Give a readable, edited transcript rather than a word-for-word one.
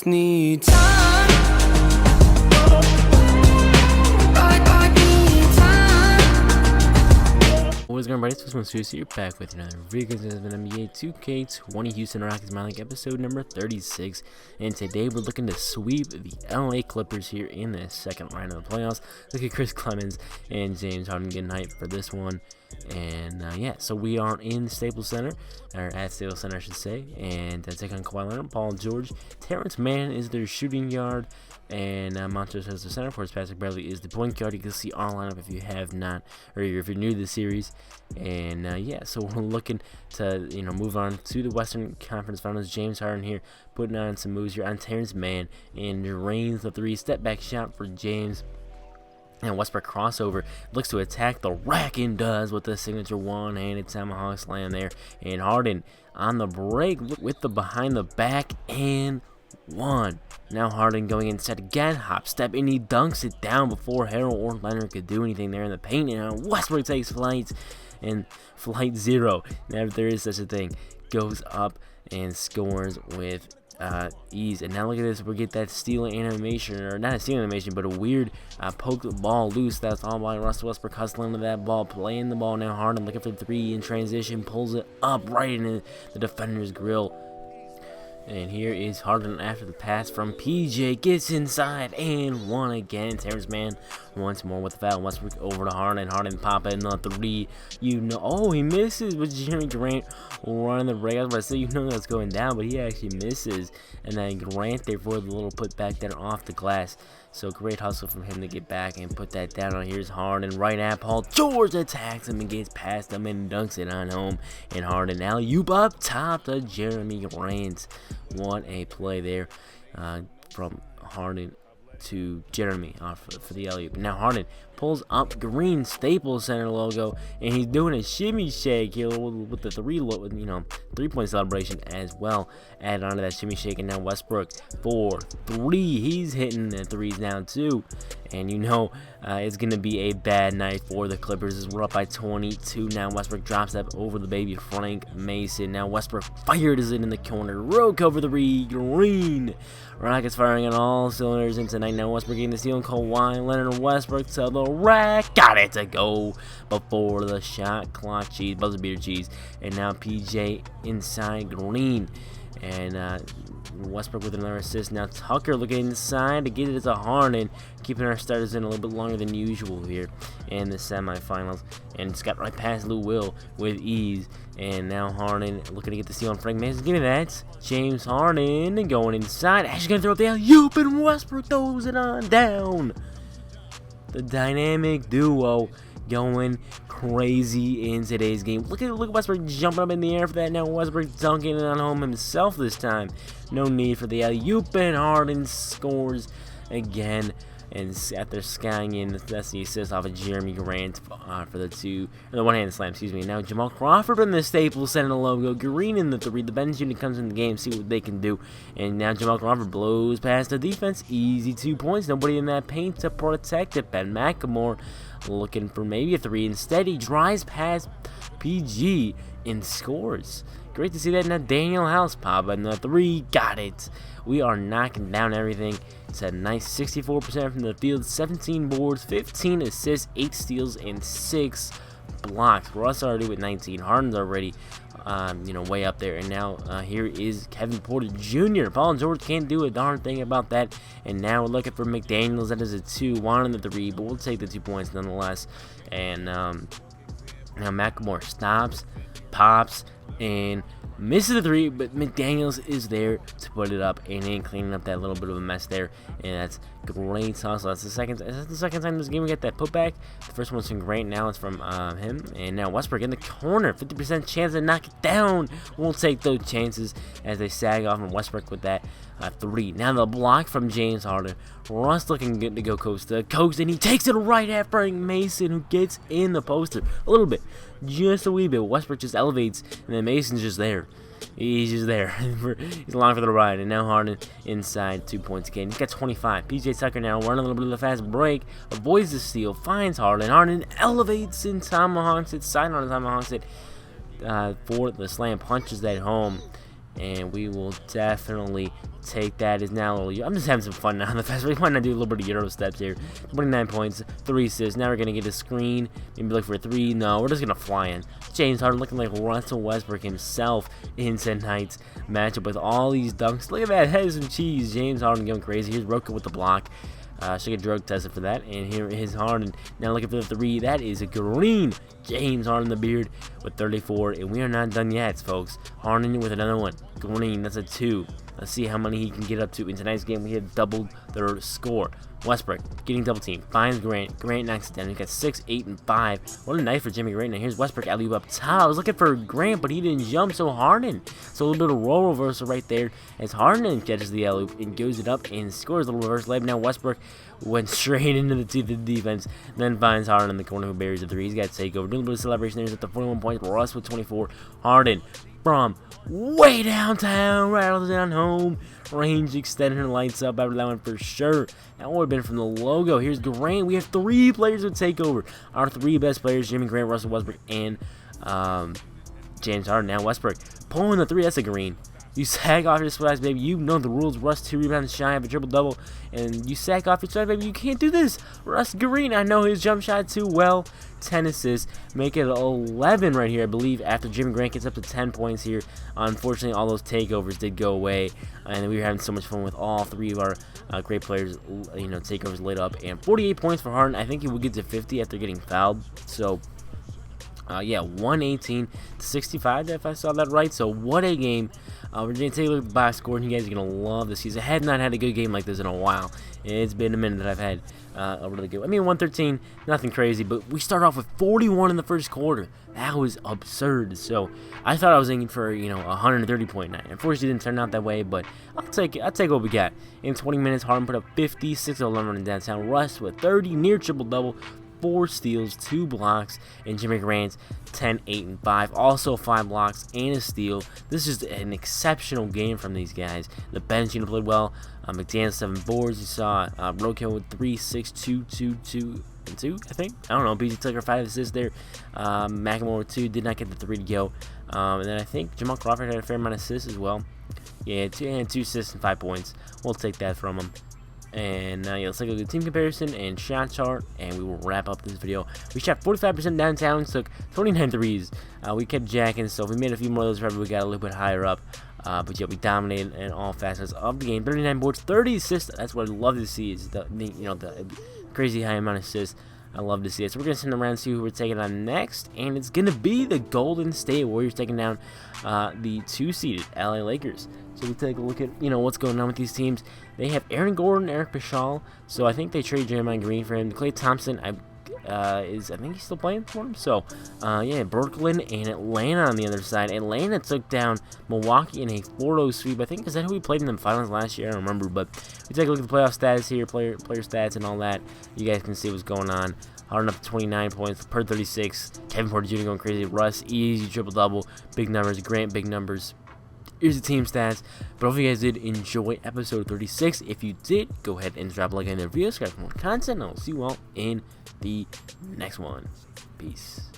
just need time. What is going on, everybody? This one's Russ here, back with another video. This has been NBA 2K20 Houston Rockets MyLeague episode number 36, and today we're looking to sweep the LA Clippers here in the second round of the playoffs. Look at Chris Clemens and James Harden getting hyped for this one. And yeah, so we are in Staples Center, or at Staples Center I should say, and take on Kawhi Leonard, Paul George. Terrence Mann is their shooting guard, and Montrezl has the center. Of course, Patrick Beverley is the point guard. You can see our lineup if you have not, or if you're new to the series. And yeah, so we're looking to move on to the Western Conference Finals. James Harden here putting on some moves here on Terrence Mann, and drains the three. Step back shot for James. And Westbrook crossover, looks to attack the rack and does with the signature one-handed tomahawk slam there. And Harden on the break with the behind the back and one. Now Harden going inside again, hop step, and he dunks it down before Harold or Leonard could do anything there in the paint. And Westbrook takes flight, and flight zero, now if there is such a thing, goes up and scores with ease. And now look at this, we get that stealing animation, or not a stealing animation, but a weird poke the ball loose. That's all by Russ. Westbrook hustling to that ball, playing the ball. Now Harden looking for three in transition, pulls it up right into the defender's grill. And here is Harden after the pass from PJ, gets inside and one again. Terrence Mann once more with the foul. Westbrook over to Harden. Harden popping the three. Oh, he misses with Jeremy Grant running the break. I was about to say, that's going down, but he actually misses. And then Grant there for the little putback there off the glass. So great hustle from him to get back and put that down. Here's Harden right at Paul George, attacks him and gets past him and dunks it on home. And Harden alley-oop up top to Jeremy Grant. What a play there from Harden to Jeremy for the alley-oop. Now Harden pulls up green Staples Center logo, and he's doing a shimmy shake here with the three-point celebration as well. Add on to that shimmy shake, and now Westbrook for three. He's hitting the threes now too, and it's gonna be a bad night for the Clippers as we're up by 22. Now Westbrook drops that over the baby Frank Mason. Now Westbrook fires it in the corner, rogue over the green. Rockets firing on all cylinders in tonight. Now Westbrook getting the steal, and Kawhi Leonard and Westbrook to the rack, got it to go before the shot clock buzzer beater cheese. And now PJ inside green, and Westbrook with another assist. Now Tucker looking inside to get it to Harden, keeping our starters in a little bit longer than usual here in the semifinals. And it's got right past Lou Will with ease. And now Harden looking to get the steal on Frank Mason. Give me that. James Harden going inside. Actually going to throw up the alley-oop, and Westbrook throws it on down. The dynamic duo going crazy in today's game. Look at Westbrook jumping up in the air for that. Now Westbrook dunking it on home himself this time. No need for the alley-oop, and Harden scores again. And after skying in, that's the assist off of Jeremy Grant for the one-handed slam, excuse me. Now Jamal Crawford from the Staples Center logo, green in the three. The bench unit comes in the game, see what they can do. And now Jamal Crawford blows past the defense, easy 2 points. Nobody in that paint to protect it. Ben McLemore looking for maybe a three. Instead, he drives past PG and scores. Great to see that. Now Daniel House pop and the three, got it. We are knocking down everything. It's a nice 64% from the field, 17 boards, 15 assists, 8 steals, and 6 blocks. Russ already with 19. Harden's already, way up there. And now here is Kevin Porter Jr. Paul George can't do a darn thing about that. And now we're looking for McDaniels. That is a 2, wanting the 3, but we'll take the 2 points nonetheless. And now McLemore stops, pops, and misses the 3, but McDaniels is there to put it up and then cleaning up that little bit of a mess there, and that's great hustle. That's the second time this game we get that putback. The first one's from Grant, now it's from him, and now Westbrook in the corner, 50% chance to knock it down. We'll take those chances as they sag off, and Westbrook with that 3. Now the block from James Harden. Russ looking good to go coast to coast, and he takes it right at Frank Mason, who gets in the poster a little bit, just a wee bit. Westbrook just elevates, and then Mason's just there. He's just there. He's along for the ride. And now Harden inside, 2 points again. He's got 25. PJ Tucker now running a little bit of a fast break. Avoids the steal. Finds Harden. Harden elevates and tomahawks it. Side on tomahawks it for the slam. Punches that home. and we will definitely take that. Is now a little, I'm just having some fun now on the fast break. Why not do a little bit of Euro steps here? 29 points, 3 assists. Now we're gonna get a screen, maybe look for a 3. No, we're just gonna fly in. James Harden looking like Russell Westbrook himself in tonight's matchup with all these dunks. Look at that, heads and cheese. James Harden going crazy. Here's Roka with the block. Should get drug tested for that. And here is Harden now looking for the 3. That is a green. James Harden the beard with 34, and we are not done yet, folks. Harden with another one. Green, that's a 2. Let's see how many he can get up to. In tonight's game, we have doubled their score. Westbrook getting double team. Finds Grant. Grant knocks it down. He got 6, 8, and 5. What a night for Jimmy Grant. Now here's Westbrook alley-oop up top. I was looking for Grant, but he didn't jump, so Harden. So a little bit of role reversal right there as Harden catches the alley-oop and goes it up and scores a little reverse layup. Now Westbrook went straight into the teeth of the defense, then finds Harden in the corner who buries the 3. He's got to take over. Doing a little bit of celebration there. He's at the 41 points. Russ with 24. Harden from way downtown, rattles down home. Range extender lights up after that one for sure. That would have been from the logo. Here's Grant. We have 3 players with takeover. Our 3 best players: Jimmy Grant, Russell Westbrook, and James Harden. Now Westbrook pulling the 3. That's a green. You sack off your splash, baby. You know the rules. Russ 2 rebounds shy of a triple-double, and you sack off your splash, baby. You can't do this. Russ Green, I know his jump shot too well. 10 assists, make it 11 right here, I believe, after Jimmy Grant gets up to 10 points here. Unfortunately, all those takeovers did go away, and we were having so much fun with all 3 of our great players, takeovers lit up. And 48 points for Harden. I think he will get to 50 after getting fouled. So, yeah, 118 to 65, if I saw that right. So what a game. We're going to take a look at the box score, and you guys are going to love this. I had not had a good game like this in a while. It's been a minute that I've had a really good. I mean, 113, nothing crazy, but we start off with 41 in the first quarter. That was absurd. So I thought I was aiming for 130.9. Unfortunately, it didn't turn out that way, but I'll take what we got. In 20 minutes, Harden put up 50, 6-11 in downtown. Russ with 30, near triple double. 4 steals, 2 blocks, and Jimmy Grant 10, 8, and 5. Also 5 blocks and a steal. This is an exceptional game from these guys. The bench played well. McDaniel 7 boards. You saw Roka with 3, 6, 2, 2, 2, and 2. I think. I don't know. BG Tucker 5 assists there. McLemore with 2. Did not get the 3 to go. And then I think Jamal Crawford had a fair amount of assists as well. Yeah, 2 assists and 5 points. We'll take that from him. And yeah, let's take a look at the team comparison and shot chart, and we will wrap up this video. We shot 45% downtown, took 29 threes. We kept jacking, so if we made a few more of those, probably we got a little bit higher up. But yeah, we dominated in all facets of the game. 39 boards, 30 assists. That's what I love to see, is the crazy high amount of assists. I love to see it. So we're going to send around and see who we're taking on next. And it's going to be the Golden State Warriors taking down the 2-seeded LA Lakers. So we take a look at, what's going on with these teams. They have Aaron Gordon, Eric Paschall. So I think they traded Draymond Green for him. Klay Thompson, I think he's still playing for him. So, yeah, Brooklyn and Atlanta on the other side. Atlanta took down Milwaukee in a 4-0 sweep. I think, is that who we played in the finals last year? I don't remember, but we take a look at the playoff status here, player stats and all that. You guys can see what's going on. Harden up to 29 points per 36. Kevin Porter Jr. going crazy. Russ, easy triple-double. Big numbers. Grant, big numbers. Here's the team stats. But hopefully you guys did enjoy episode 36. If you did, go ahead and drop a like on the video, subscribe for more content, and I'll see you all in the next one. Peace.